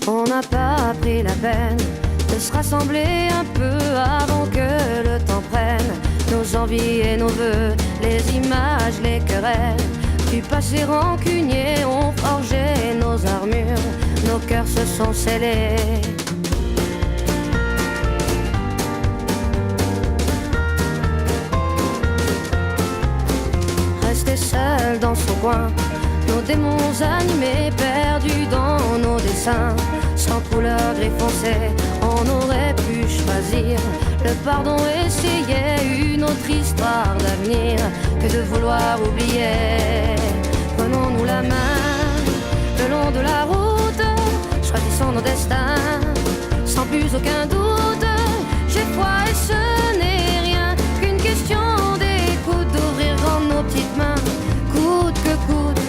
On n'a pas pris la peine de se rassembler un peu avant que le temps prenne nos envies et nos vœux, les images, les querelles du passé rancunier ont forgé nos armures, nos cœurs se sont scellés. Rester seul dans son coin, nos démons animés, perdus dans nos dessins, sans couleur gris foncé, on aurait pu choisir le pardon, essayer une autre histoire d'avenir que de vouloir oublier. Prenons-nous la main le long de la route, choisissons nos destins sans plus aucun doute. J'ai foi et ce n'est rien qu'une question d'écoute, d'ouvrir grand nos petites mains, coûte que coûte.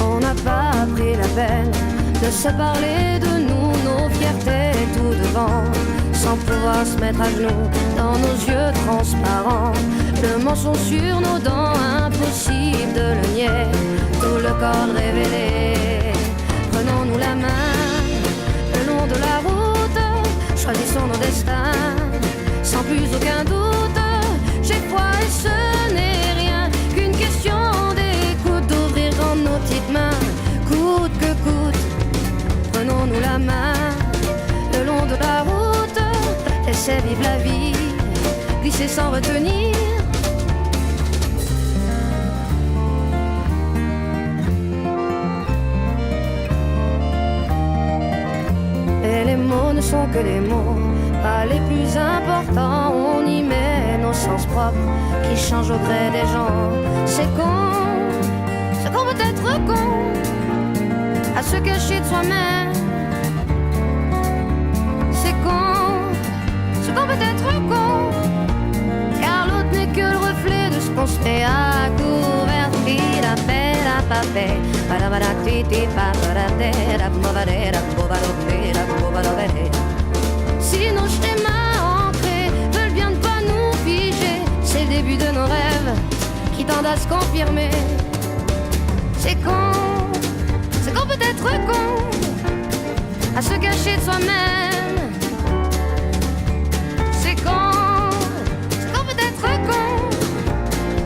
On n'a pas pris la peine de se parler de nous, nos fiertés tout devant, sans pouvoir se mettre à genoux dans nos yeux transparents. Le mensonge sur nos dents, impossible de le nier, tout le corps révélé. Prenons-nous la main le long de la route, choisissons nos destins sans plus aucun doute. J'ai foi et ce n'est rien qu'une question d'écoute, d'ouvrir grand nos petites mains, coûte que coûte. Prenons-nous la main le long de la route, laissez vivre la vie, glisser sans retenir. Et les mots ne sont que des mots, pas les plus importants. On y met nos sens propres qui changent au gré des gens. C'est qu'on peut être con à se cacher de soi-même. C'est qu'on peut être con, car l'autre n'est que le reflet de ce qu'on se fait à couvert. Si nos schémas ancrés veulent bien ne pas nous figer, c'est le début de nos rêves qui tendent à se confirmer. C'est qu'on peut être con à se cacher de soi-même. C'est qu'on peut être con,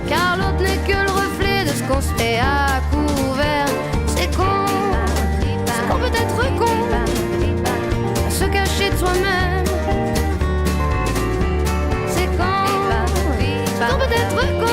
car l'autre n'est que le reflet de ce qu'on se fait à couvert. C'est qu'on peut être con à se cacher de soi-même. C'est qu'on peut être con.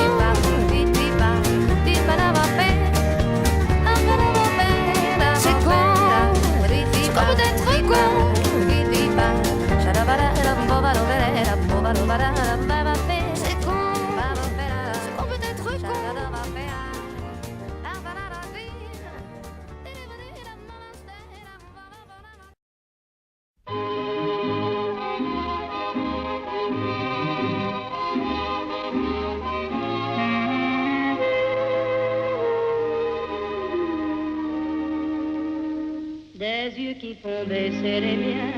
Des yeux qui font baisser les miens,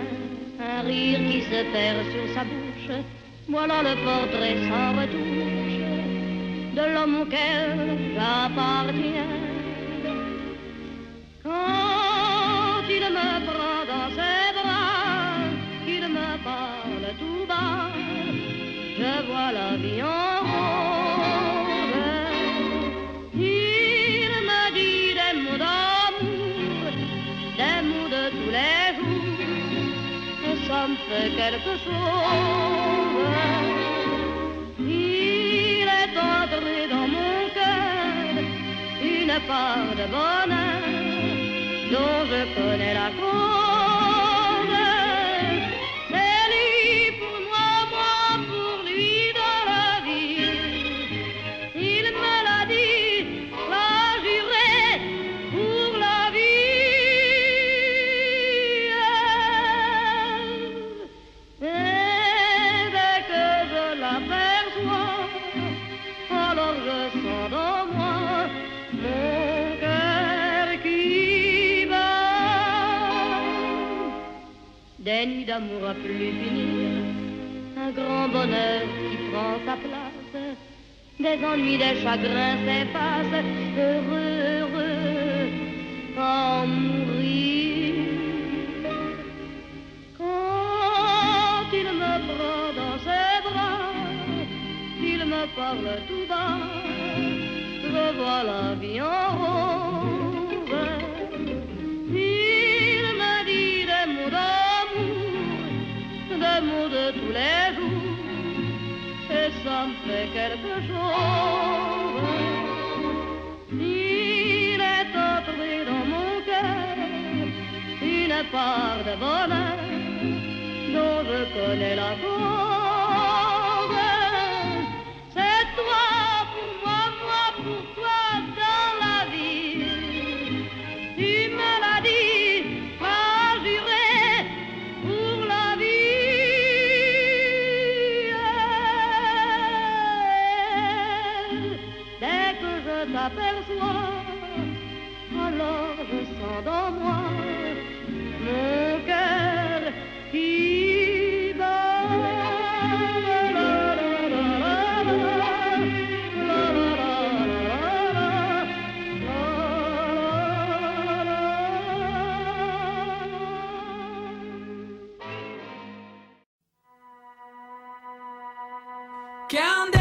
un rire qui se perd sur sa bouche, voilà le portrait sans retouche de l'homme auquel j'appartiens. Quand il me prend dans ses bras, qu'il me parle tout bas, je vois la vie en rose. Il me dit des mots d'amour, des mots de tous les jours, et ça me fait quelque chose. Il est entré dans mon cœur une part de bonheur dont je connais la cause. C'est lui pour moi, moi pour lui dans la vie. Il me l'a dit, l'a juré pour la vie. Et dès que je l'aperçois, alors je sens dans moi mon cœur qui bat. des nuits d'amour à plus finir, un grand bonheur qui prend sa place, des ennuis, des chagrins s'effacent, heureux, heureux, en mourir. Quand il me prend dans ses bras, il me parle tout bas, je vois la vie en rose. Il me dit des mots d'amour, des mots de tous les jours, et ça me fait quelque chose. Il est entré dans mon cœur une part de bonheur dont je connais la cause. C'est toi pour moi, moi pour toi dans la vie. Tu me l'as dit, m'as juré pour la vie. Dès que je t'aperçois, alors je sens dans moi mon cœur qui bat. Count